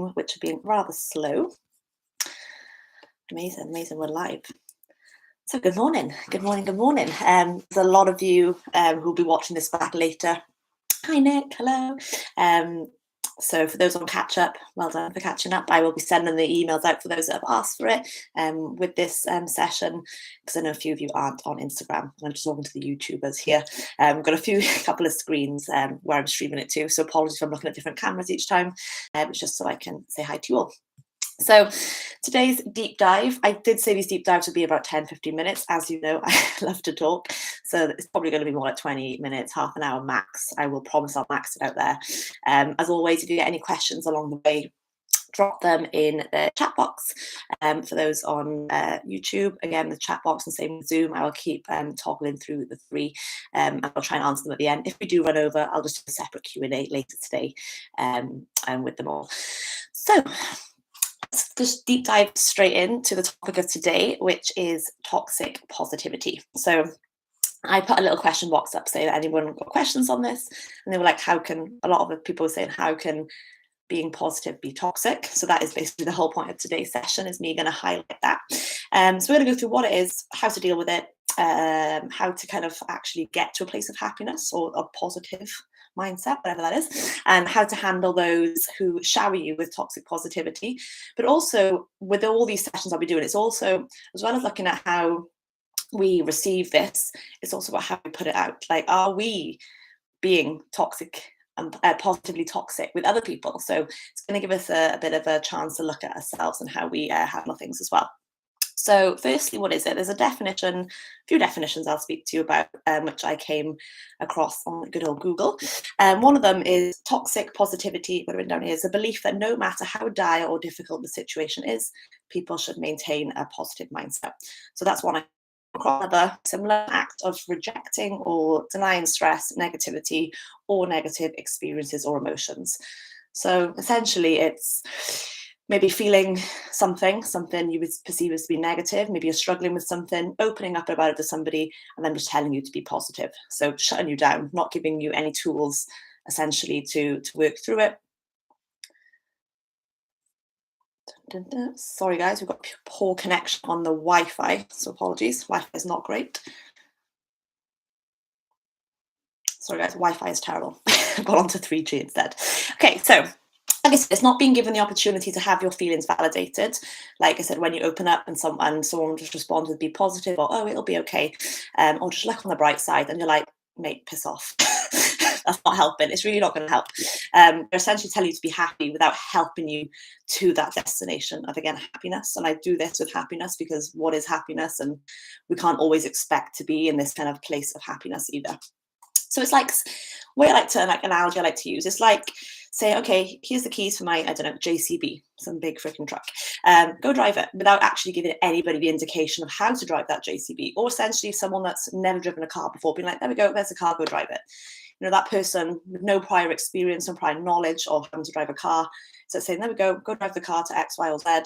Zoom, which have been rather slow. Amazing, we're live. So good morning. There's a lot of you who'll be watching this back later. Hi Nick, hello. So for those on catch up, well done for catching up. I will be sending the emails out for those that have asked for it with this session, because I know a few of you aren't on Instagram, and I'm just talking to the YouTubers here. I've got a couple of screens where I'm streaming it to, so apologies if I'm looking at different cameras each time. It's just so I can say hi to you all. So today's deep dive, I did say these deep dives would be about 10-15 minutes. As you know, I love to talk. So it's probably going to be more like 20 minutes, half an hour max. I will promise I'll max it out there. As always, if you get any questions along the way, drop them in the chat box. For those on YouTube, again, the chat box, and same with Zoom, I will keep toggling through the three, and I'll try and answer them at the end. If we do run over, I'll just do a separate Q&A later today with them all. So let's just deep dive straight into the topic of today, which is toxic positivity. So I put a little question box up saying, anyone got questions on this? And they were like, a lot of the people were saying, how can being positive be toxic? So that is basically the whole point of today's session, is me going to highlight that. So we're going to go through what it is, how to deal with it, how to kind of actually get to a place of happiness or a positive mindset, whatever that is, and how to handle those who shower you with toxic positivity. But also with all these sessions I'll be doing, it's also, as well as looking at how we receive this, it's also about how we put it out. Like, are we being toxic and positively toxic with other people? So it's going to give us a bit of a chance to look at ourselves and how we handle things as well. So firstly, what is it? There's a few definitions I'll speak to you about, which I came across on good old Google. One of them is toxic positivity, what I've written down here, is a belief that no matter how dire or difficult the situation is, people should maintain a positive mindset. So that's one. Another similar act of rejecting or denying stress, negativity, or negative experiences or emotions. So essentially it's maybe feeling something you would perceive as to be negative, maybe you're struggling with something, opening up about it to somebody, and then just telling you to be positive. So shutting you down, not giving you any tools essentially to work through it. Sorry guys, we've got poor connection on the Wi-Fi, so apologies. Wi-Fi is not great. Sorry guys, Wi-Fi is terrible. I've got onto 3G instead. Okay, so like I said, it's not being given the opportunity to have your feelings validated. Like I said, when you open up and someone just responds with be positive, or oh, it'll be okay, or just look on the bright side, and you're like, mate, piss off. That's not helping. It's really not going to help. They're essentially telling you to be happy without helping you to that destination of, again, happiness. And I do this with happiness because what is happiness? And we can't always expect to be in this kind of place of happiness either. So it's like, analogy I like to use, it's like say, okay, here's the keys for my, I don't know, JCB, some big freaking truck. Go drive it, without actually giving anybody the indication of how to drive that JCB. Or essentially someone that's never driven a car before being like, there we go, there's a car, go drive it. You know, that person with no prior experience and prior knowledge of how to drive a car. So saying, there we go drive the car to X, Y, or Z,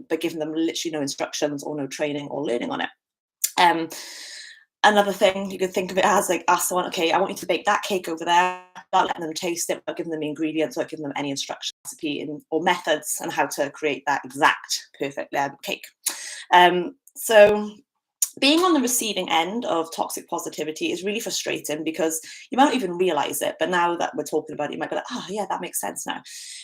but giving them literally no instructions or no training or learning on it. Another thing you could think of it as, like, ask someone, okay, I want you to bake that cake over there, without letting them taste it, without giving them the ingredients, without giving them any instruction, recipe, or methods on how to create that exact perfect cake. So being on the receiving end of toxic positivity is really frustrating, because you might not even realize it, but now that we're talking about it, you might be like, oh yeah, that makes sense now,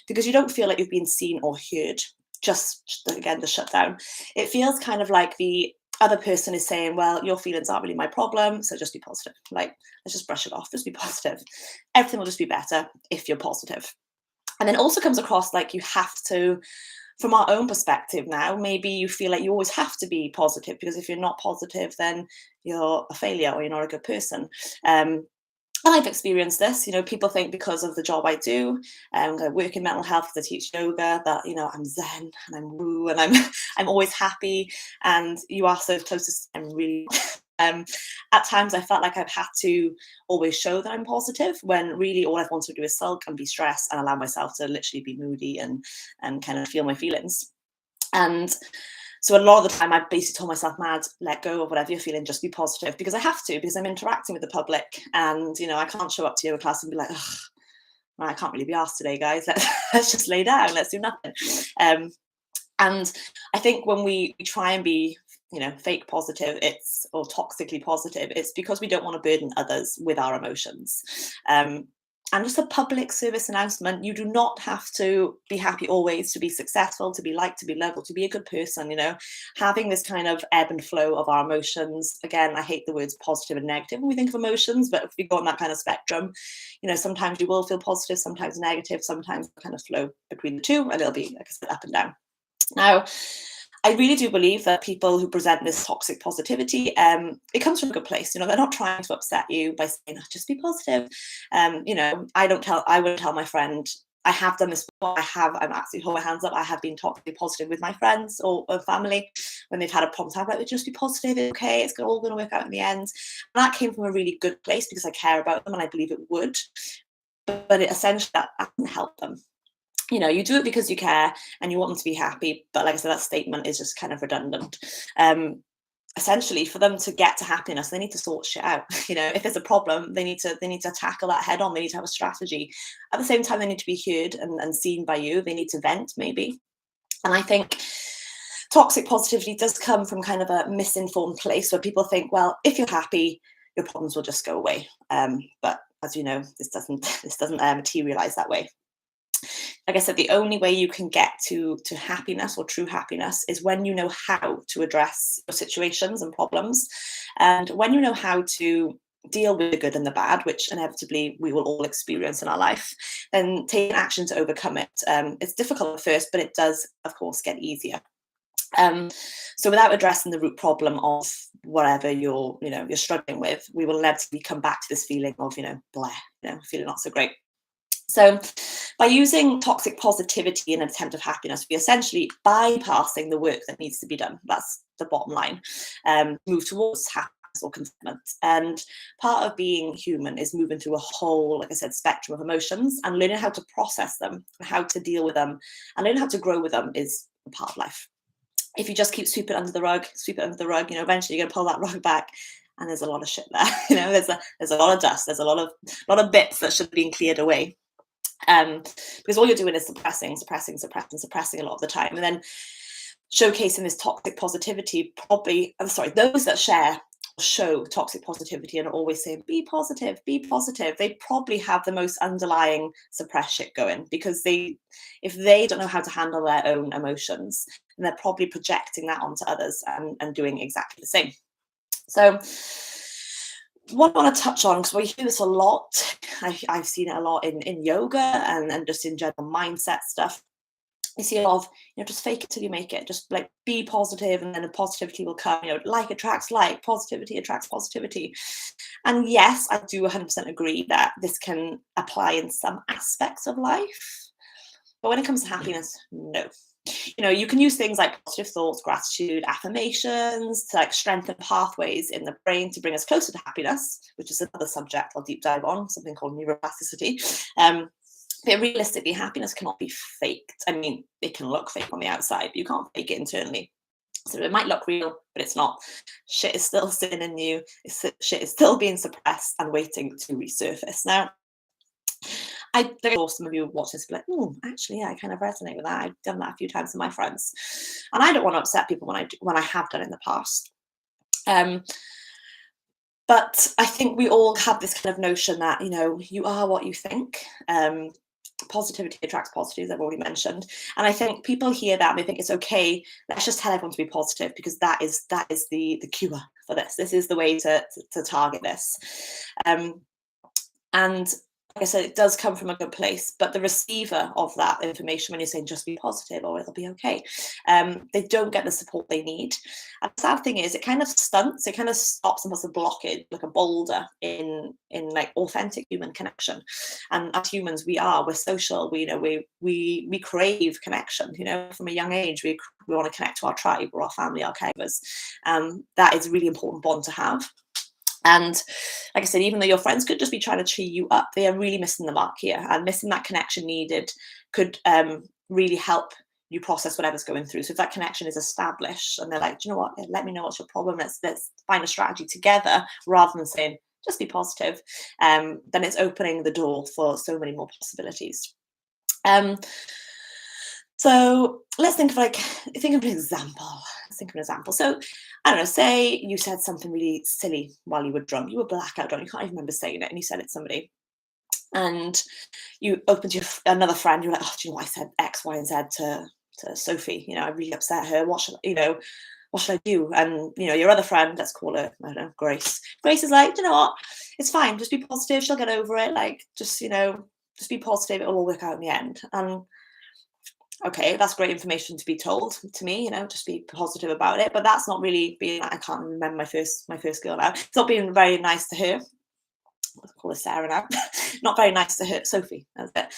because you don't feel like you've been seen or heard. Just again, the shutdown. It feels kind of like the other person is saying, well, your feelings aren't really my problem, so just be positive. Like, let's just brush it off, just be positive. Everything will just be better if you're positive. And then it also comes across like you have to, from our own perspective now, maybe you feel like you always have to be positive, because if you're not positive, then you're a failure or you're not a good person. And I've experienced this, you know, people think because of the job I do, I work in mental health because I teach yoga, that, you know, I'm zen and I'm woo and I'm always happy. And you are so close to, I'm really, at times I felt like I've had to always show that I'm positive, when really all I've wanted to do is sulk and be stressed and allow myself to literally be moody and kind of feel my feelings. And so a lot of the time I basically told myself, mad, let go of whatever you're feeling, just be positive, because I have to, because I'm interacting with the public, and, you know, I can't show up to yoga class and be like, ugh, well, I can't really be asked today, guys. Let's just lay down. Let's do nothing. Um, and I think when we try and be, fake positive, or toxically positive, it's because we don't want to burden others with our emotions. And just a public service announcement: you do not have to be happy always to be successful, to be liked, to be loved, or to be a good person. Having this kind of ebb and flow of our emotions. Again, I hate the words positive and negative when we think of emotions, but if we go on that kind of spectrum, sometimes you will feel positive, sometimes negative, sometimes kind of flow between the two, and it'll be, like I said, up and down. Now, I really do believe that people who present this toxic positivity, it comes from a good place. They're not trying to upset you by saying, "Oh, just be positive." I wouldn't tell my friend. I have done this before. I'm absolutely hold my hands up. I have been toxically positive with my friends or family when they've had a problem. I'm like, just be positive. It's okay. It's all going to work out in the end. And that came from a really good place because I care about them and I believe it would. But it essentially that doesn't help them. You do it because you care and you want them to be happy, but like I said, that statement is just kind of redundant. Essentially, for them to get to happiness, they need to sort shit out. If there's a problem, they need to tackle that head on. They need to have a strategy. At the same time, they need to be heard and seen by you. They need to vent, maybe. And I think toxic positivity does come from kind of a misinformed place where people think, well, if you're happy, your problems will just go away. But as you know, this doesn't materialize that way. Like I said, the only way you can get to happiness or true happiness is when you know how to address your situations and problems, and when you know how to deal with the good and the bad, which inevitably we will all experience in our life, then take action to overcome it. It's difficult at first, but it does, of course, get easier. So without addressing the root problem of whatever you're struggling with, we will inevitably come back to this feeling of, feeling not so great. So by using toxic positivity in an attempt of happiness, we're essentially bypassing the work that needs to be done. That's the bottom line. Move towards happiness or contentment. And part of being human is moving through a whole, like I said, spectrum of emotions, and learning how to process them, how to deal with them, and learning how to grow with them is a part of life. If you just keep sweep it under the rug, eventually you're going to pull that rug back, and there's a lot of shit there. There's a lot of dust. There's a lot of bits that should have been cleared away. Because all you're doing is suppressing a lot of the time, and then showcasing this toxic positivity. Those that show toxic positivity and are always saying be positive, they probably have the most underlying suppressed shit going, because if they don't know how to handle their own emotions, then they're probably projecting that onto others and doing exactly the same. So what I want to touch on, because we hear this a lot, I've seen it a lot in yoga and just in general mindset stuff. You see a lot of, just fake it till you make it. Just like be positive, and then the positivity will come. Like attracts like, positivity attracts positivity. And yes, I do 100% agree that this can apply in some aspects of life. But when it comes to happiness, no. You can use things like positive thoughts, gratitude, affirmations to strengthen pathways in the brain to bring us closer to happiness, which is another subject I'll deep dive on, something called neuroplasticity. But realistically, happiness cannot be faked. I mean, it can look fake on the outside, but you can't fake it internally. So it might look real, but it's not. Shit is still sitting in you. Shit is still being suppressed and waiting to resurface. Now, I think some of you watch this and be like, actually, yeah, I kind of resonate with that. I've done that a few times with my friends. And I don't want to upset people when I have done it in the past. But I think we all have this kind of notion that, you are what you think. Positivity attracts positivity, as I've already mentioned. And I think people hear that and they think it's okay, let's just tell everyone to be positive, because that is the cure for this. This is the way to target this. And like I said, it does come from a good place, but the receiver of that information, when you're saying just be positive or it'll be okay, they don't get the support they need. And the sad thing is, it kind of stops and puts a blockage, like a boulder in like authentic human connection. And as humans, we're social. We crave connection. From a young age, we want to connect to our tribe or our family, our caregivers. That is a really important bond to have. And like I said, even though your friends could just be trying to cheer you up, they are really missing the mark here, and missing that connection needed could really help you process whatever's going through. So if that connection is established and they're like, do you know what, let me know what's your problem, let's find a strategy together, rather than saying just be positive. Then it's opening the door for so many more possibilities. Um, so let's think of think of an example. Let's think of an example. So I don't know, say you said something really silly while you were drunk. You were blackout drunk, you can't even remember saying it, and you said it to somebody. And you open to another friend, you're like, oh, do you know what I said X, Y, and Z to Sophie? I really upset her. What should I do? And your other friend, let's call her, I don't know, Grace. Grace is like, you know what? It's fine. Just be positive. She'll get over it. Like, just be positive. It'll all work out in the end. And okay, that's great information to be told to me. Just be positive about it. But that's not really being. I can't remember my first girl now. It's not being very nice to her. Let's call her Sarah now. Not very nice to her, Sophie. That's it.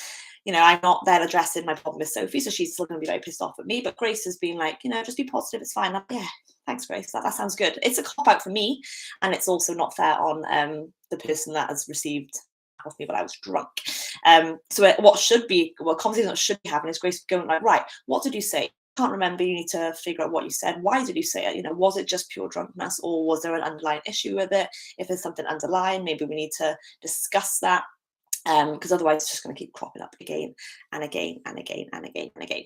I'm not then addressing my problem with Sophie, so she's still going to be very pissed off at me. But Grace has been like, just be positive, it's fine. Yeah, thanks, Grace. That sounds good. It's a cop out for me, and it's also not fair on the person that has received off me, but I was drunk. So what conversation that should be happening is Grace going like, right, what did you say? Can't remember. You need to figure out what you said. Why did you say it? Was it just pure drunkenness, or was there an underlying issue with it? If there's something underlying, maybe we need to discuss that, because otherwise it's just going to keep cropping up again and again and again and again and again.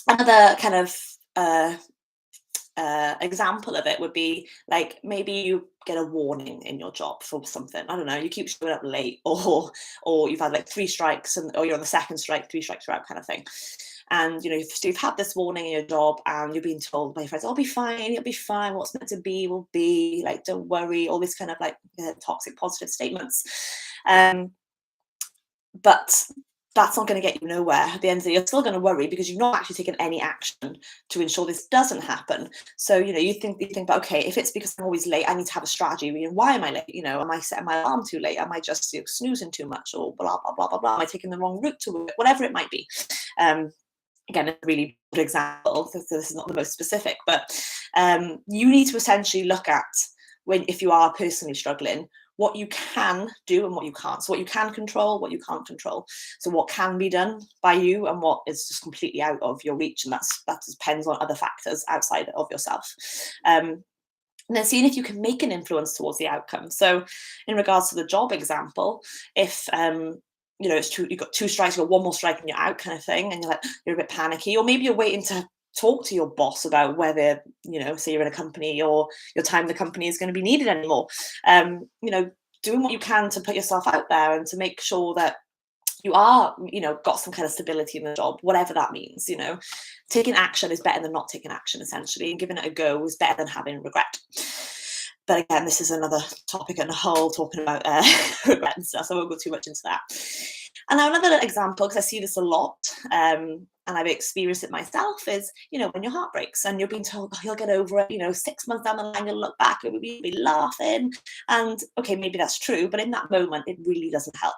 Another kind of example of it would be like, maybe you get a warning in your job for something. I don't know, you keep showing up late, or you've had like 3 strikes, or you're on the second strike, 3 strikes are out, kind of thing. And you've had this warning in your job, and you're being told by your friends, "I'll be fine. It'll be fine. What's meant to be will be. Like, don't worry." All these kind of toxic positive statements. But that's not going to get you nowhere. At the end of the day, you're still going to worry because you've not actually taken any action to ensure this doesn't happen. So you think about, okay, if it's because I'm always late, I need to have a strategy. Why am I late? Am I setting my alarm too late? Am I just snoozing too much, or blah blah blah blah blah? Am I taking the wrong route to work? Whatever it might be. Again, a really good example. So this is not the most specific, but you need to essentially look at if you are personally struggling, what you can do and what you can't. So what you can control, what you can't control. So what can be done by you and what is just completely out of your reach, and that depends on other factors outside of yourself. And then seeing if you can make an influence towards the outcome. So in regards to the job example, if you've got 2 strikes, you've got 1 more strike and you're out, kind of thing, and you're a bit panicky, or maybe you're waiting to talk to your boss about whether, say you're in a company, or your time in the company is going to be needed anymore. Doing what you can to put yourself out there and to make sure that you are, got some kind of stability in the job, whatever that means. Taking action is better than not taking action, essentially, and giving it a go is better than having regret. But again, this is another topic and a whole, talking about regret and stuff, so I won't go too much into that. And now another example, because I see this a lot, and I've experienced it myself, is, when your heart breaks and you're being told, oh, you'll get over it, 6 months down the line, you'll look back and you'll be laughing. And okay, maybe that's true, but in that moment, it really doesn't help.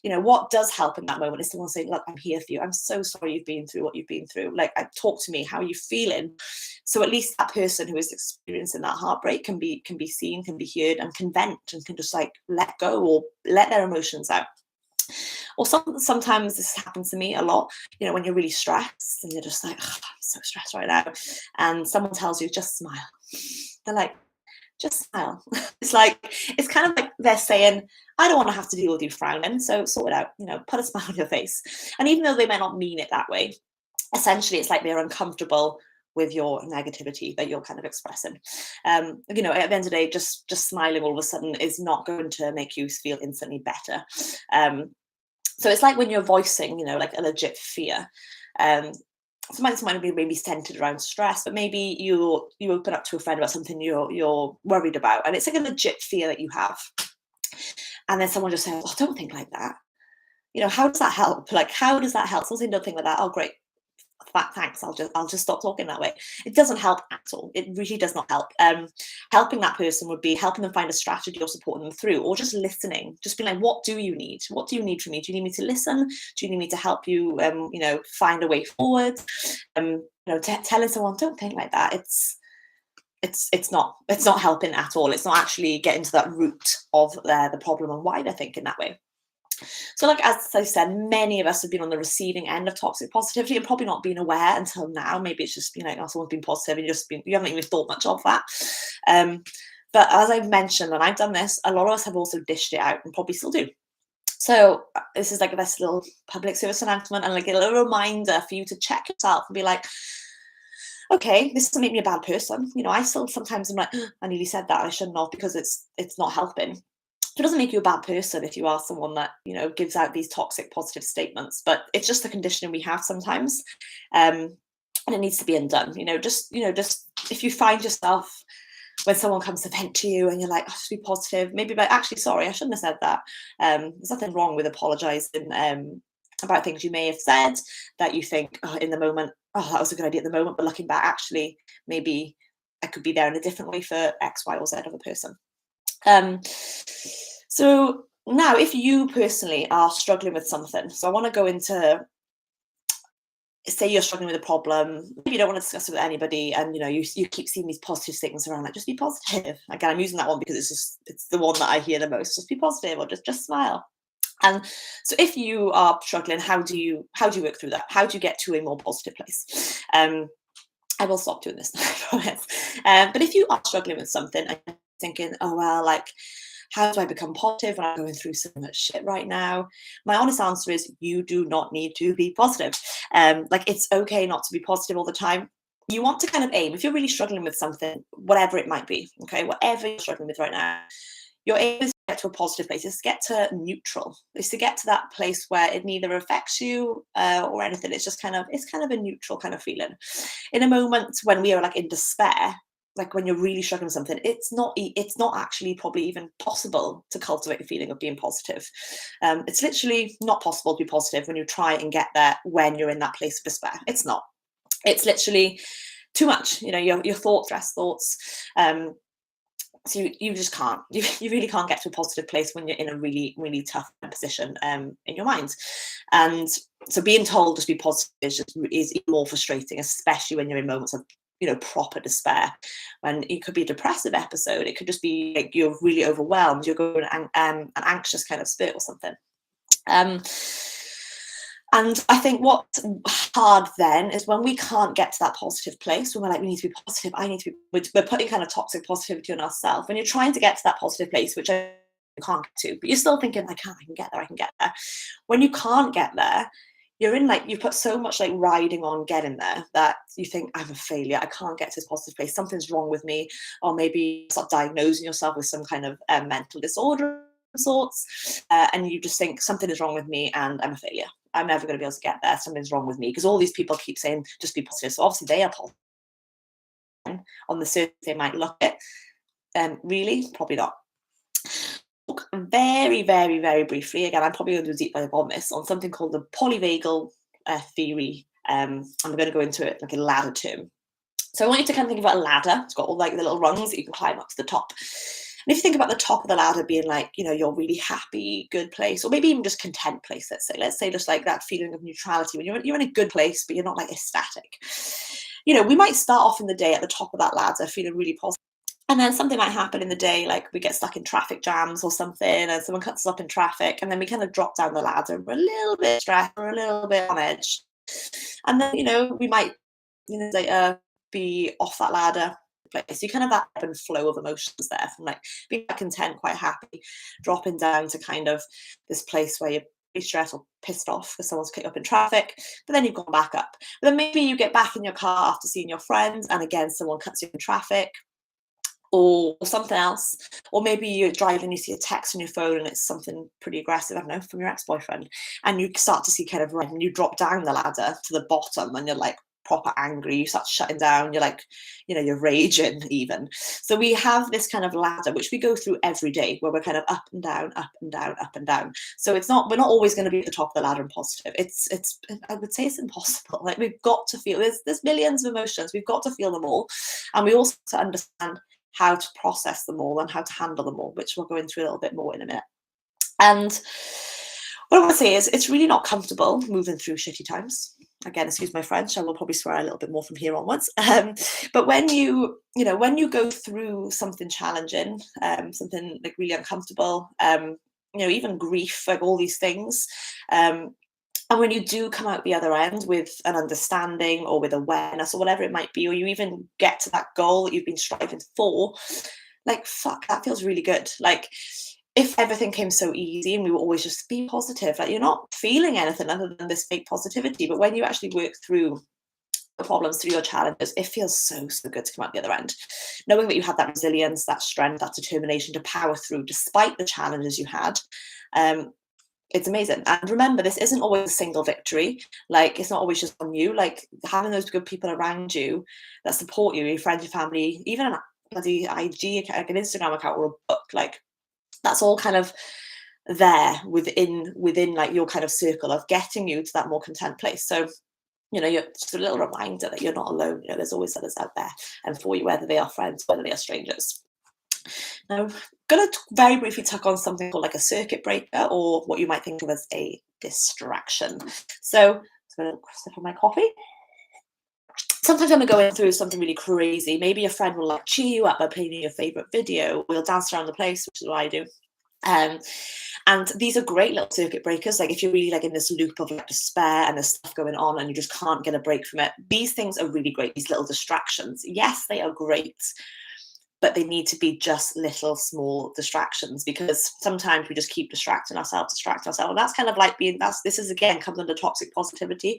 What does help in that moment is someone saying, look, I'm here for you. I'm so sorry you've been through what you've been through. Like, talk to me. How are you feeling? So at least that person who is experiencing that heartbreak can be seen, can be heard, and can vent, and can just let go, or let their emotions out. Or sometimes this happens to me a lot, when you're really stressed and you're just like, oh, I'm so stressed right now, and someone tells you, just smile. They're like, just smile. It's kind of like they're saying, I don't want to have to deal with you frowning, so sort it out, put a smile on your face. And even though they may not mean it that way, essentially it's like they're uncomfortable with your negativity that you're kind of expressing. At the end of the day, just smiling all of a sudden is not going to make you feel instantly better. So it's like when you're voicing, like a legit fear. Sometimes it might be maybe centered around stress, but maybe you open up to a friend about something you're worried about, and it's like a legit fear that you have. And then someone just says, "Oh, don't think like that." How does that help? Like, how does that help? Someone saying, "Don't think like that." Oh, great. Thanks. I'll just stop talking that way. It doesn't help at all. It really does not help. Helping that person would be helping them find a strategy, or supporting them through, or just listening. Just being like, what do you need? What do you need from me? Do you need me to listen? Do you need me to help you? Find a way forward. Telling someone, don't think like that. It's not helping at all. It's not actually getting to that root of the problem and why they're thinking that way. So, as I said, many of us have been on the receiving end of toxic positivity and probably not been aware until now. Maybe it's just, someone's been positive and you haven't even thought much of that. But as I've mentioned, and I've done this, a lot of us have also dished it out and probably still do. So this is like this little public service announcement and like a little reminder for you to check yourself and be like, okay, this doesn't make me a bad person. I still sometimes I'm like, I nearly said that, I shouldn't have, because it's not helping. It doesn't make you a bad person if you are someone that gives out these toxic positive statements, but it's just the conditioning we have sometimes, and it needs to be undone. Just if you find yourself when someone comes to vent to you and you're like, oh, just be positive, maybe, but actually, sorry, I shouldn't have said that. There's nothing wrong with apologizing about things you may have said that you think, oh, in the moment, oh, that was a good idea at the moment, but looking back, actually, maybe I could be there in a different way for X, Y, or Z of a person. So now, if you personally are struggling with something, so I want to go into, say you're struggling with a problem, maybe you don't want to discuss it with anybody, and you keep seeing these positive statements around, like, just be positive. Again, I'm using that one because it's the one that I hear the most. Just be positive, or just smile. And so if you are struggling, how do you work through that? How do you get to a more positive place? I will stop doing this now, I promise. But if you are struggling with something and you're thinking, oh, well, like, how do I become positive when I'm going through so much shit right now? My honest answer is you do not need to be positive. Like, it's okay not to be positive all the time. You want to kind of aim, if you're really struggling with something, whatever it might be, okay, whatever you're struggling with right now, your aim is to get to a positive place, is to get to neutral, is to get to that place where it neither affects you or anything. It's kind of a neutral kind of feeling. In a moment when we are like in despair, like when you're really struggling with something, it's not actually probably even possible to cultivate a feeling of being positive. It's literally not possible to be positive when you try and get there when you're in that place of despair. It's not. It's literally too much. Your thoughts, stress thoughts. So you just can't. You really can't get to a positive place when you're in a really, really tough position in your mind. And so being told just be positive is even more frustrating, especially when you're in moments of proper despair. When it could be a depressive episode, it could just be like you're really overwhelmed, you're going an anxious kind of spurt or something. And I think what's hard then is when we can't get to that positive place, when we're like, we need to be positive, we're putting kind of toxic positivity on ourselves. When you're trying to get to that positive place, which I can't get to, but you're still thinking, I can get there. When you can't get there, you're in, like, you've put so much like riding on getting there that you think, I'm a failure, I can't get to this positive place, something's wrong with me. Or maybe you start diagnosing yourself with some kind of mental disorder of sorts, and you just think something is wrong with me and I'm a failure. I'm never going to be able to get there. Something's wrong with me, because all these people keep saying just be positive. So obviously they are positive. On the surface, they might look it. Really, probably not. Look very, very, very briefly. Again, I'm probably going to do a deep dive on this, on something called the polyvagal theory. I'm going to go into it like a ladder term. So I want you to kind of think about a ladder. It's got all like the little rungs that you can climb up to the top. And if you think about the top of the ladder being like, your really happy, good place, or maybe even just content place, let's say just like that feeling of neutrality, when you're in a good place, but you're not like ecstatic. We might start off in the day at the top of that ladder feeling really positive. And then something might happen in the day, like we get stuck in traffic jams or something, and someone cuts us up in traffic, and then we kind of drop down the ladder. We're a little bit stressed, we're a little bit on edge. And then, we might, be off that ladder place. You kind of that ebb and flow of emotions there, from like being content, quite happy, dropping down to kind of this place where you're pretty stressed or pissed off because someone's cut you up in traffic, but then you've gone back up. But then maybe you get back in your car after seeing your friends, and again someone cuts you in traffic, or something else. Or maybe you're driving, you see a text on your phone and it's something pretty aggressive, I don't know, from your ex-boyfriend, and you start to see kind of red, and you drop down the ladder to the bottom and you're like proper angry, you start shutting down, you're like, you're raging even. So we have this kind of ladder which we go through every day, where we're kind of up and down, up and down, up and down. So we're not always going to be at the top of the ladder and positive. It's I would say it's impossible. Like, we've got to feel, there's millions of emotions, we've got to feel them all, and we also have to understand how to process them all and how to handle them all, which we'll go into a little bit more in a minute. And what I want to say is, it's really not comfortable moving through shitty times. Again, excuse my French, I will probably swear a little bit more from here onwards. But when you go through something challenging, something like really uncomfortable, even grief, like all these things, and when you do come out the other end with an understanding or with awareness or whatever it might be, or you even get to that goal that you've been striving for, like, fuck, that feels really good. Like, if everything came so easy and we were always just be positive, like, you're not feeling anything other than this fake positivity. But when you actually work through the problems, through your challenges, it feels so, so good to come out the other end. Knowing that you had that resilience, that strength, that determination to power through despite the challenges you had. It's amazing. And remember, this isn't always a single victory. Like, it's not always just on you. Like, having those good people around you that support you, your friends, your family, even an bloody IG account, like an Instagram account or a book, like, that's all kind of there within like your kind of circle of getting you to that more content place. So, you're just a little reminder that you're not alone. There's always others out there and for you, whether they are friends, whether they are strangers. Now, I'm going to very briefly touch on something called like a circuit breaker, or what you might think of as a distraction. So, I'm going to sip on my coffee. Sometimes when we're going through something really crazy, maybe a friend will like cheer you up by playing your favorite video. We'll dance around the place, which is what I do. And these are great little circuit breakers. Like, if you're really like in this loop of like despair and there's stuff going on and you just can't get a break from it, these things are really great. These little distractions, yes, they are great, but they need to be just little small distractions, because sometimes we just keep distracting ourselves. And that's kind of like this is again comes under toxic positivity.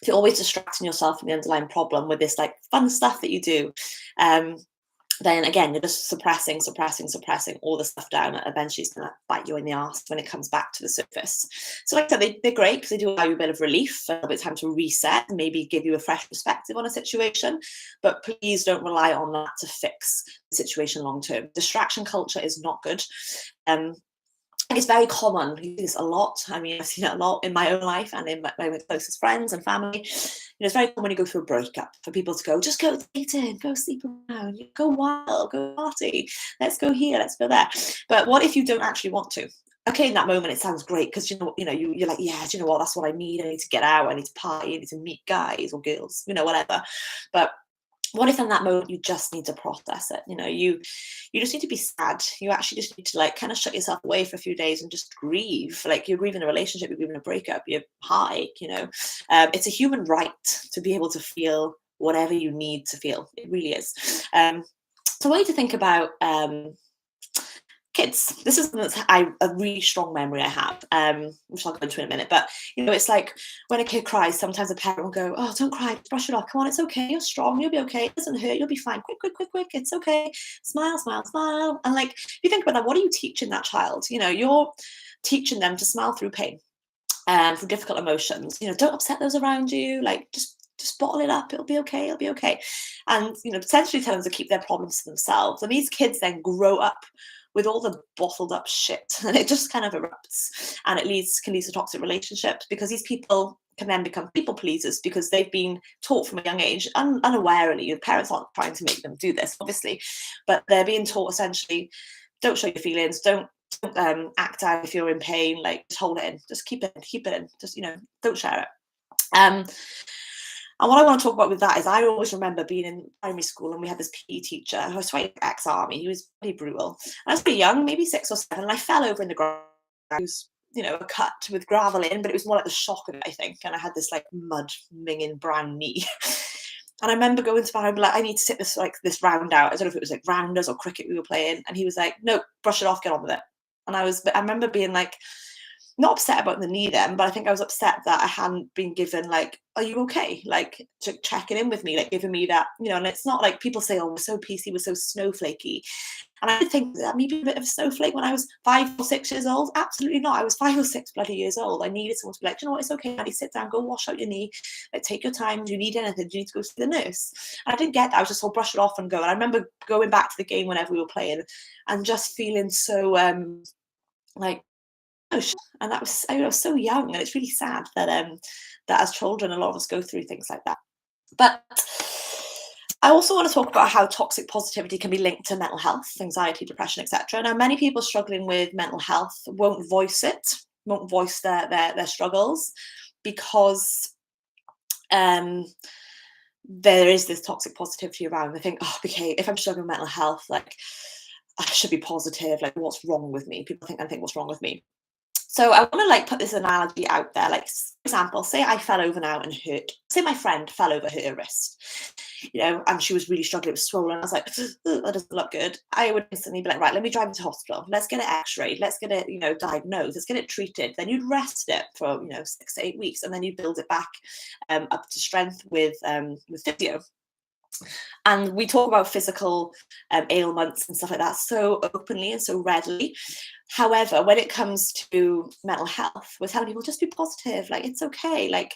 If you're always distracting yourself from the underlying problem with this like fun stuff that you do, then again, you're just suppressing all the stuff down, and eventually it's going to bite you in the arse when it comes back to the surface. So like I said, they're great because they do allow you a bit of relief, a bit of time to reset, and maybe give you a fresh perspective on a situation. But please don't rely on that to fix the situation long term. Distraction culture is not good. It's very common. We do this a lot. I mean, I've seen it a lot in my own life and in my closest friends and family. It's very common when you go through a breakup for people to go, just go dating, go sleep around, go wild, go party, let's go here, let's go there. But what if you don't actually want to? Okay, in that moment it sounds great because you're like, yeah, do you know what? That's what I need. I need to get out. I need to party. I need to meet guys or girls, whatever. But what if in that moment you just need to process it? You just need to be sad. You actually just need to like kind of shut yourself away for a few days and just grieve. Like, you're grieving a relationship, you're grieving a breakup, you're high. It's a human right to be able to feel whatever you need to feel. It really is. So I want you to think about kids. This is a really strong memory I have, which I'll go into in a minute. But it's like when a kid cries, sometimes a parent will go, "Oh, don't cry, brush it off. Come on, it's okay. You're strong. You'll be okay. It doesn't hurt. You'll be fine. Quick, quick, quick, quick. It's okay. Smile, smile, smile." And like, if you think about that, what are you teaching that child? You're teaching them to smile through pain and through difficult emotions. Don't upset those around you. Like, just bottle it up. It'll be okay. It'll be okay. And potentially tell them to keep their problems to themselves. And these kids then grow up with all the bottled up shit, and it just kind of erupts, and it can lead to toxic relationships, because these people can then become people pleasers because they've been taught from a young age, unawarely. Your parents aren't trying to make them do this, obviously, but they're being taught essentially, don't show your feelings, don't act out if you're in pain, like, just hold it in, just keep it in, just don't share it. And what I want to talk about with that is, I always remember being in primary school and we had this PE teacher who was ex-army. He was pretty brutal. And I was pretty young, maybe 6 or 7, and I fell over in the ground. It was, a cut with gravel in, but it was more like the shock of it, I think. And I had this like mud minging brown knee. And I remember going to my home, like, I need to sit this round out. I don't know if it was like rounders or cricket we were playing. And he was like, "No, brush it off, get on with it." And I remember being like, not upset about the knee then, but I think I was upset that I hadn't been given like, "Are you okay?" Like, checking in with me, like giving me that, and it's not like people say, "Oh, we're so PC, we're so snowflakey." And I think that maybe a bit of a snowflake when I was 5 or 6 years old. Absolutely not. I was 5 or 6 bloody years old. I needed someone to be like, "You know what, it's okay, Maddie, sit down, go wash out your knee. Like, take your time. Do you need anything? Do you need to go see the nurse?" And I didn't get that. I was just told, brush it off and go. And I remember going back to the game whenever we were playing and just feeling so like, and that was, I was so young, and it's really sad that that as children a lot of us go through things like that. But I also want to talk about how toxic positivity can be linked to mental health, anxiety, depression, etc. Now, many people struggling with mental health won't voice their struggles, because there is this toxic positivity around. They think, "Oh, okay, if I'm struggling with mental health, like, I should be positive. Like, what's wrong with me?" People think, "What's wrong with me?" So I want to like put this analogy out there. Like, for example, say I fell over now and hurt. Say my friend fell over, hurt her wrist, and she was really struggling. It was swollen. I was like, "Ugh, that doesn't look good." I would instantly be like, right, let me drive you to hospital. Let's get it x-rayed. Let's get it, diagnosed. Let's get it treated. Then you'd rest it for, 6 to 8 weeks, and then you build it back up to strength with physio. And we talk about physical ailments and stuff like that so openly and so readily. However, when it comes to mental health, we're telling people just be positive. Like, it's okay. Like,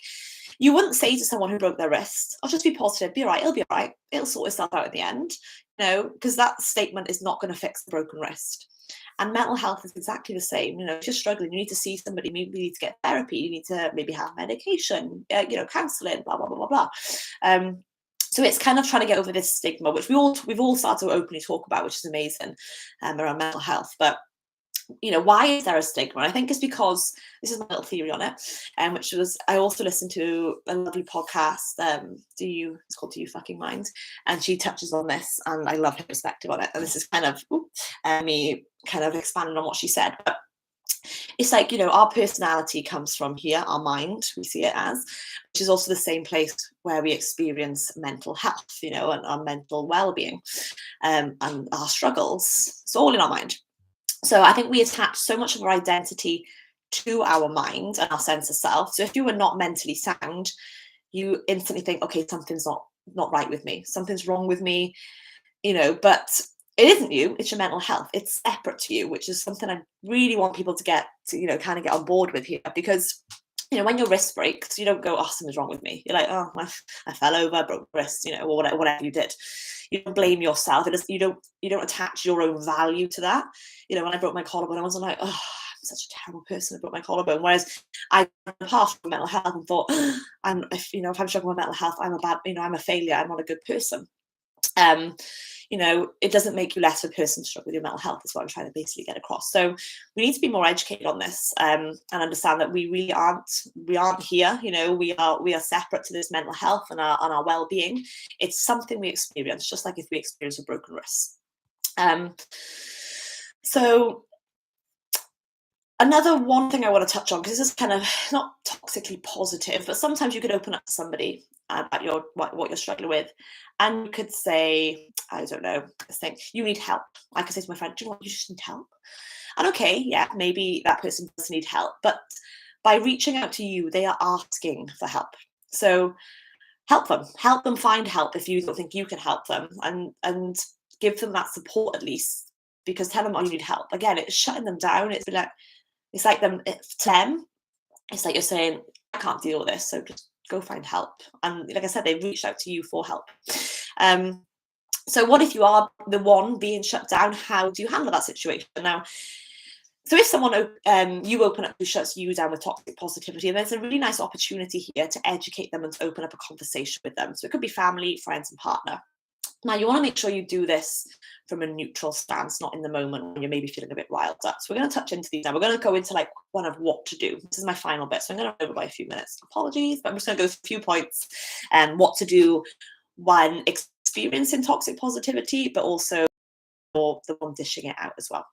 you wouldn't say to someone who broke their wrist, "I'll just be positive, be all right, it'll be all right, it'll sort itself out at the end," because that statement is not going to fix the broken wrist. And mental health is exactly the same. If you're struggling, you need to see somebody, maybe you need to get therapy, you need to maybe have medication, counseling, blah, blah, blah, blah, blah. So it's kind of trying to get over this stigma, which we've all started to openly talk about, which is amazing, around mental health. But why is there a stigma? I think it's because, this is my little theory on it, which was, I also listened to a lovely podcast, it's called Do You Fucking Mind? And she touches on this, and I love her perspective on it. And this is kind of me kind of expanding on what she said. But it's like, our personality comes from here, our mind, we see it as, which is also the same place where we experience mental health, and our mental well-being, and our struggles. It's all in our mind. So I think we attach so much of our identity to our mind and our sense of self. So if you were not mentally sound, you instantly think, okay, something's not right with me. Something's wrong with me, but it isn't you, it's your mental health. It's separate to you, which is something I really want people to get to, kind of get on board with here. Because, when your wrist breaks, you don't go, "Oh, something's wrong with me." You're like, "Oh, I fell over, broke my wrist," or whatever you did. You don't blame yourself. You don't attach your own value to that. When I broke my collarbone, I wasn't like, "Oh, I'm such a terrible person, I broke my collarbone." Whereas I passed from mental health and thought, if I'm struggling with mental health, I'm a failure. I'm not a good person. It doesn't make you less of a person to struggle with your mental health, is what I'm trying to basically get across. So we need to be more educated on this, and understand that we really aren't here. We are separate to this mental health and our well-being. It's something we experience, just like if we experience a broken wrist. So another one thing I want to touch on, because this is kind of not toxically positive, but sometimes you could open up to somebody about what you're struggling with, and you could say, I don't know, think you need help. I could say to my friend, "Do you know what? You just need help." And okay, yeah, maybe that person does need help, but by reaching out to you, they are asking for help. So help them find help if you don't think you can help them, and give them that support at least. Because tell them, "Oh, you need help." Again, it's shutting them down. It's like to them, it's like you're saying, "I can't deal with this, so just go find help." And like I said, they reached out to you for help. So what if you are the one being shut down? How do you handle that situation? Now, so if someone you open up who shuts you down with toxic positivity, and there's a really nice opportunity here to educate them and to open up a conversation with them. So it could be family, friends, and partner. Now, you want to make sure you do this from a neutral stance, not in the moment when you're maybe feeling a bit riled up. So we're going to touch into these now. We're going to go into like one of what to do. This is my final bit, so I'm going to go over by a few minutes. Apologies, but I'm just going to go through a few points and what to do when experiencing toxic positivity, but also for the one dishing it out as well.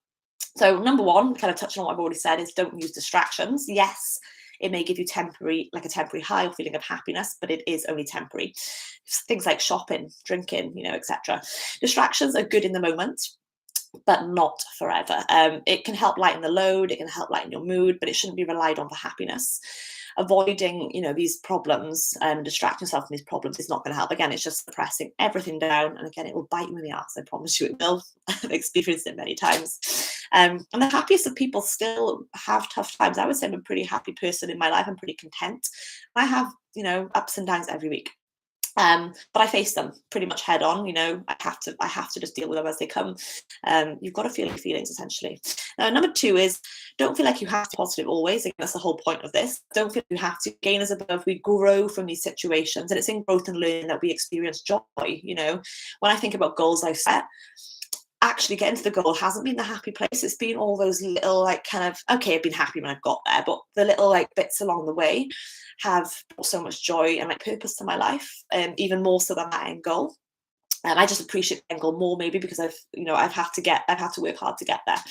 So number one, kind of touching on what I've already said, is don't use distractions. Yes, it may give you a temporary high or feeling of happiness, but it is only temporary. Things like shopping, drinking, etc. Distractions are good in the moment, but not forever. It can help lighten the load, it can help lighten your mood, but it shouldn't be relied on for happiness. Avoiding, these problems and distracting yourself from these problems is not going to help. Again, it's just suppressing everything down, and again, it will bite you in the ass. I promise you it will. I've experienced it many times. And the happiest of people still have tough times. I would say I'm a pretty happy person in my life. I'm pretty content. I have, ups and downs every week. But I face them pretty much head on. I have to just deal with them as they come. You've got to feel your feelings, essentially. Now, number two is, don't feel like you have to be positive always. Again, that's the whole point of this. Don't feel you have to. Gain as above. We grow from these situations, and it's in growth and learning that we experience joy. When I think about goals I've set, actually getting to the goal hasn't been the happy place. It's been all those little I've been happy when I've got there, but the little bits along the way have brought so much joy and purpose to my life, even more so than that end goal. And I just appreciate the end goal more, maybe because I've had to work hard to get there.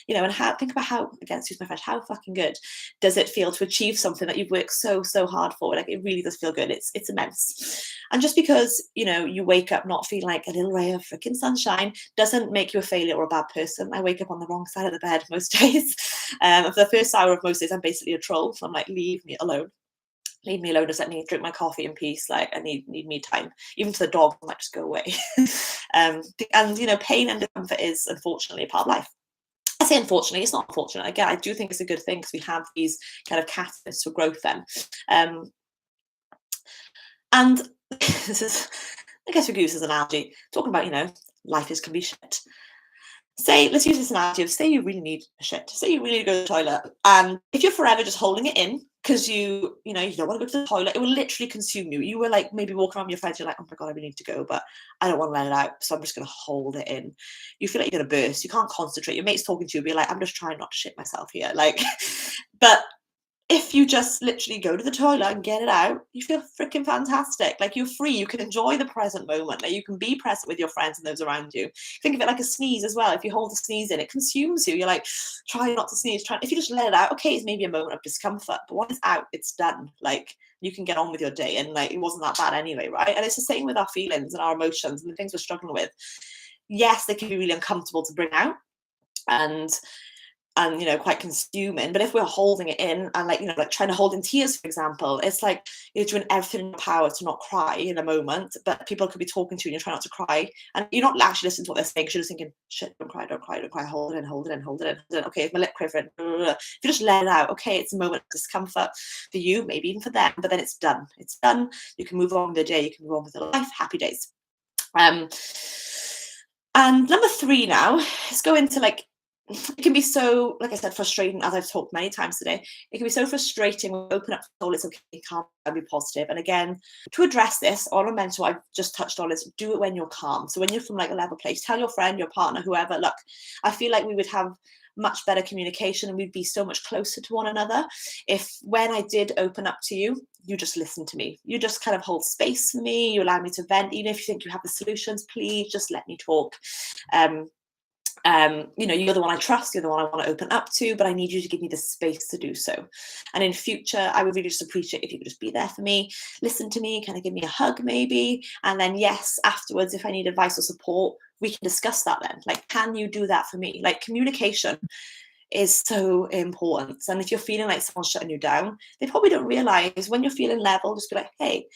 you know, and think about how, again, excuse my French, how fucking good does it feel to achieve something that you've worked so hard for? Like, it really does feel good. It's immense. And just because, you know, you wake up not feeling like a little ray of freaking sunshine doesn't make you a failure or a bad person. I wake up on the wrong side of the bed most days. For the first hour of most days, I'm basically a troll. So I'm like, leave me alone. Leave me alone. Just let me drink my coffee in peace. Like, I need me time. Even to the dog, I might just go away. And, you know, pain and discomfort is unfortunately a part of life. I say unfortunately, it's not unfortunate. Again, I do think it's a good thing because we have these kind of catalysts for growth then. And this is, I guess we could use this analogy, talking about, you know, life can be shit. Say, let's use this analogy of, say you really need a shit. Say you really need to go to the toilet. And if you're forever just holding it in because you know, you don't want to go to the toilet, it will literally consume you. You were like maybe walking around with your friends, you're like, oh my God, I really need to go, but I don't want to let it out. So I'm just going to hold it in. You feel like you're going to burst. You can't concentrate. Your mate's talking to you, be like, I'm just trying not to shit myself here. Like, but if you just literally go to the toilet and get it out, you feel freaking fantastic. Like, you're free. You can enjoy the present moment. Like, you can be present with your friends and those around you. Think of it like a sneeze as well. If you hold a sneeze in, it consumes you. You're like, try not to sneeze. If you just let it out, okay, it's maybe a moment of discomfort, but when it's out, it's done. Like, you can get on with your day, and like, it wasn't that bad anyway, right? And it's the same with our feelings and our emotions and the things we're struggling with. Yes, they can be really uncomfortable to bring out, and you know, quite consuming. But if we're holding it in and, like, you know, like trying to hold in tears, for example, it's like you're doing everything in your power to not cry in a moment, but people could be talking to you and you're trying not to cry, and you're not actually listening to what they're saying. You're just thinking, shit, don't cry, hold it in. Okay, if my lip quivering, if you just let it out, okay, it's a moment of discomfort for you, maybe even for them, but then it's done. You can move on with the day, you can move on with your life. Happy days. And number 3 now, let's go into, like, it can be so, like I said, frustrating, as I've talked many times today. It can be so frustrating when you open up soul, it's okay, calm, and be positive. And again, to address this, all I mentioned, what I've just touched on, is do it when you're calm. So when you're from like a level place, tell your friend, your partner, whoever, look, I feel like we would have much better communication and we'd be so much closer to one another if, when I did open up to you, you just listen to me. You just kind of hold space for me. You allow me to vent. Even if you think you have the solutions, please just let me talk. You know, you're the one I trust, you're the one I want to open up to, but I need you to give me the space to do so. And in future, I would really just appreciate if you could just be there for me, listen to me, kind of give me a hug maybe. And then, yes, afterwards, if I need advice or support, we can discuss that then. Like, can you do that for me? Like, communication is so important. And if you're feeling like someone's shutting you down, they probably don't realize. When you're feeling level, just be like, hey,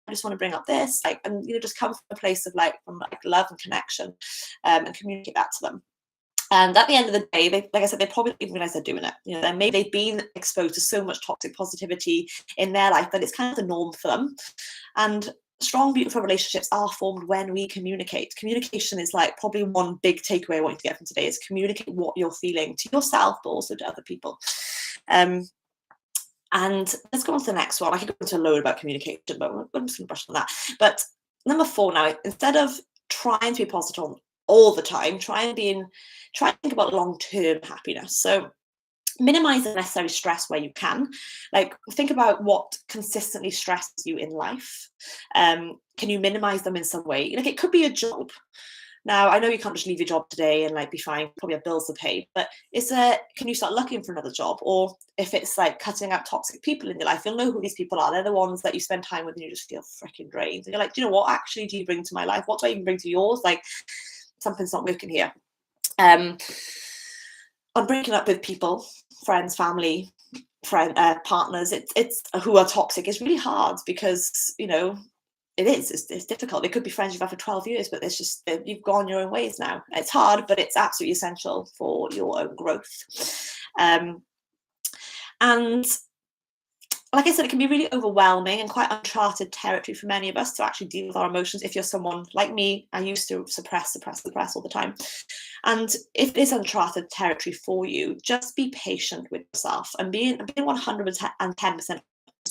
I just want to bring up this, like, and, you know, just come from a place of like love and connection, and communicate that to them. And at the end of the day, like I said, they probably don't even realize they're doing it. You know, then maybe they've been exposed to so much toxic positivity in their life that it's kind of the norm for them. And strong, beautiful relationships are formed when we communicate. Communication is like probably one big takeaway I want you to get from today, is communicate what you're feeling to yourself, but also to other people. And let's go on to the next one. I could go into a load about communication, but I'm just going to brush on that. But number 4 now, instead of trying to be positive all the time, try and think about long-term happiness. So minimize the necessary stress where you can. Like, think about what consistently stresses you in life. Can you minimize them in some way? Like, it could be a job. Now, I know you can't just leave your job today and like be fine, probably have bills to pay, but can you start looking for another job? Or if it's like cutting out toxic people in your life, you'll know who these people are. They're the ones that you spend time with and you just feel freaking drained. And you're like, do you know what actually do you bring to my life? What do I even bring to yours? Like, something's not working here. On breaking up with people, friends, family, partners, it's who are toxic, is really hard because, you know, it's difficult. It could be friends you've had for 12 years, but it's just, you've gone your own ways now. It's hard, but it's absolutely essential for your own growth. And like I said, it can be really overwhelming and quite uncharted territory for many of us to actually deal with our emotions. If you're someone like me, I used to suppress all the time. And if it is uncharted territory for you, just be patient with yourself and being 110%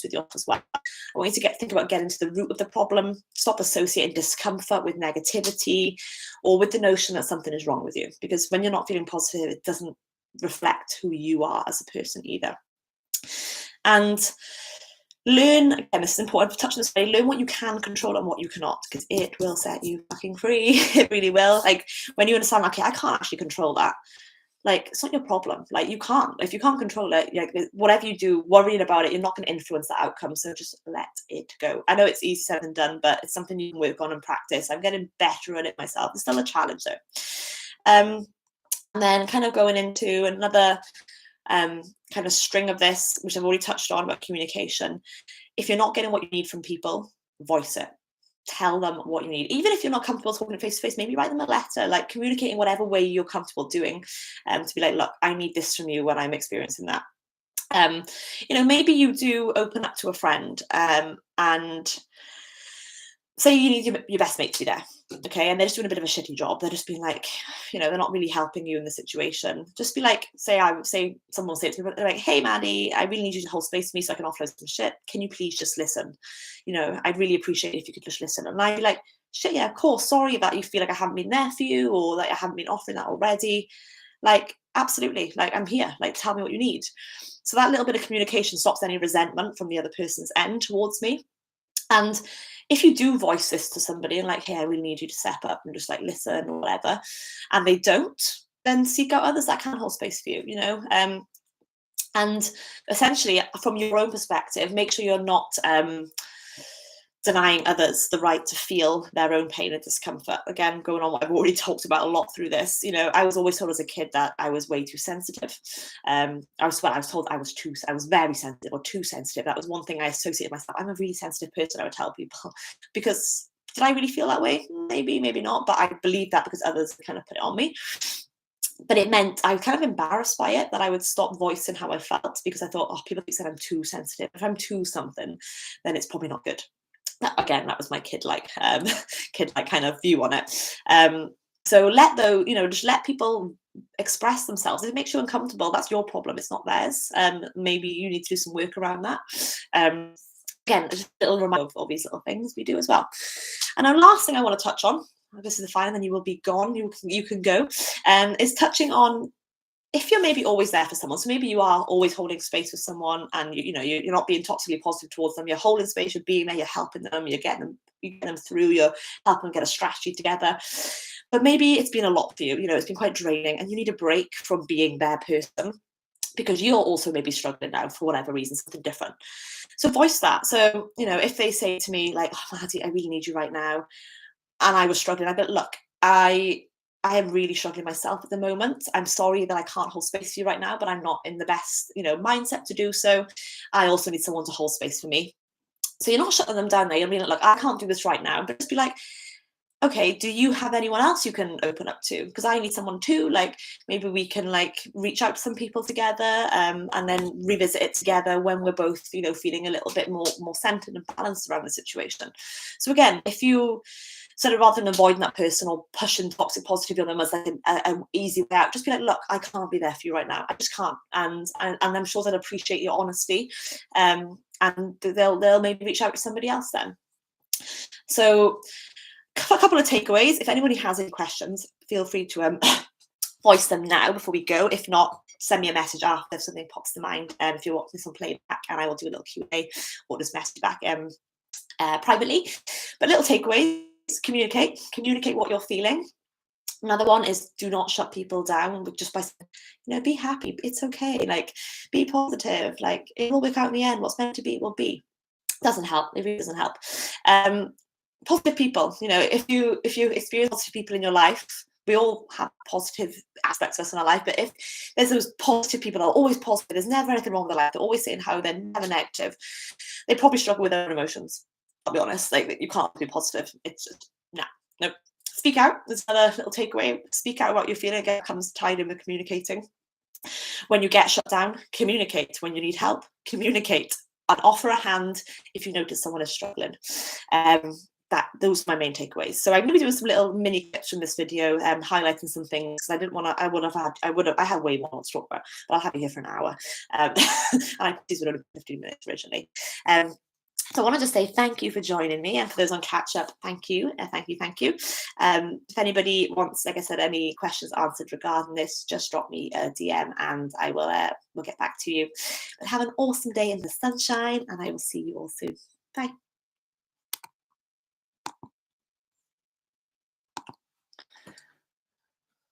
with yourself as well. I want you to think about getting to the root of the problem. Stop associating discomfort with negativity or with the notion that something is wrong with you, because when you're not feeling positive, it doesn't reflect who you are as a person either. And learn, again, this is important to touch on this today, learn what you can control and what you cannot, because it will set you fucking free. It really will. Like, when you understand, okay, I can't actually control that, like, it's not your problem. Like, you can't. If you can't control it, like, whatever you do, worrying about it, you're not going to influence the outcome. So just let it go. I know it's easy said than done, but it's something you can work on and practice. I'm getting better at it myself. It's still a challenge though. And then kind of going into another kind of string of this, which I've already touched on about communication. If you're not getting what you need from people, voice it. Tell them what you need. Even if you're not comfortable talking face to face, maybe write them a letter, like communicating whatever way you're comfortable doing, to be like, look, I need this from you when I'm experiencing that. Maybe you do open up to a friend, and say you need your best mate to be there, okay, and they're just doing a bit of a shitty job. They're just being like, they're not really helping you in the situation. Just be like, someone will say it to me, they're like, hey, Maddie, I really need you to hold space for me so I can offload some shit. Can you please just listen? I'd really appreciate it if you could just listen. And I'd be like, shit, yeah, of course. Sorry that you feel like I haven't been there for you, or that I haven't been offering that already. Like, absolutely. Like, I'm here. Like, tell me what you need. So that little bit of communication stops any resentment from the other person's end towards me. And if you do voice this to somebody and like, hey, I really need you to step up and just like listen or whatever, and they don't, then seek out others that can hold space for you, and essentially from your own perspective, make sure you're not denying others the right to feel their own pain and discomfort. Again, going on what I've already talked about a lot through this, I was always told as a kid that I was way too sensitive. I was told I was very sensitive or too sensitive. That was one thing I associated myself. I'm a really sensitive person, I would tell people, because did I really feel that way? Maybe, maybe not, but I believe that because others kind of put it on me. But it meant I was kind of embarrassed by it, that I would stop voicing how I felt, because I thought, people said I'm too sensitive. If I'm too something, then it's probably not good. That was my kid-like kind of view on it. So just let people express themselves. If it makes you uncomfortable, that's your problem. It's not theirs. Maybe you need to do some work around that. Again, just a little reminder of all these little things we do as well. And our last thing I want to touch on, this is the final, then you will be gone. You can go. Is touching on, if you're maybe always there for someone, so maybe you are always holding space for someone, and you're not being toxically positive towards them. You're holding space, you're being there, you're helping them, you're getting them through, you're helping them get a strategy together. But maybe it's been a lot for you. It's been quite draining, and you need a break from being their person, because you're also maybe struggling now for whatever reason, something different. So voice that. So if they say to me like, oh, Maddie, I really need you right now, and I was struggling, I'd be like, look, I am really struggling myself at the moment. I'm sorry that I can't hold space for you right now, but I'm not in the best, mindset to do so. I also need someone to hold space for me. So you're not shutting them down there. You're being like, look, I can't do this right now, but just be like, okay, do you have anyone else you can open up to? Because I need someone too. Like, maybe we can reach out to some people together, and then revisit it together when we're both, feeling a little bit more centered and balanced around the situation. So again, if you sort of, rather than avoiding that person or pushing toxic positivity on them as like an easy way out, just be like, look, I can't be there for you right now. I just can't. And I'm sure they'll appreciate your honesty, and they'll maybe reach out to somebody else then. So a couple of takeaways. If anybody has any questions, feel free to voice them now before we go. If not, send me a message after if something pops to mind. If you're watching this on playback, and I will do a little Q&A or just message back privately. But little takeaways: communicate what you're feeling. Another one is, do not shut people down just by saying, be happy. It's okay. Like, be positive. Like, it will work out in the end. What's meant to be will be. Doesn't help. It really doesn't help. Positive people. If you experience positive people in your life, we all have positive aspects of us in our life. But if there's those positive people that are always positive, there's never anything wrong with their life, they're always saying how, they're never negative, they probably struggle with their own emotions. I'll be honest. Like, you can't be positive. It's just no. Speak out. There's another little takeaway. Speak out what you're feeling. Again, comes tied in with communicating. When you get shut down, communicate. When you need help, communicate, and offer a hand if you notice someone is struggling. Those are my main takeaways. So I'm going to be doing some little mini clips from this video, highlighting some things, because I didn't want to. I had way more to talk about, but I'll have you here for an hour. And I these were only 15 minutes originally. So I want to just say thank you for joining me, and for those on catch up, thank you. If anybody wants, like I said, any questions answered regarding this, just drop me a DM and I will get back to you. But have an awesome day in the sunshine, and I will see you all soon. Bye.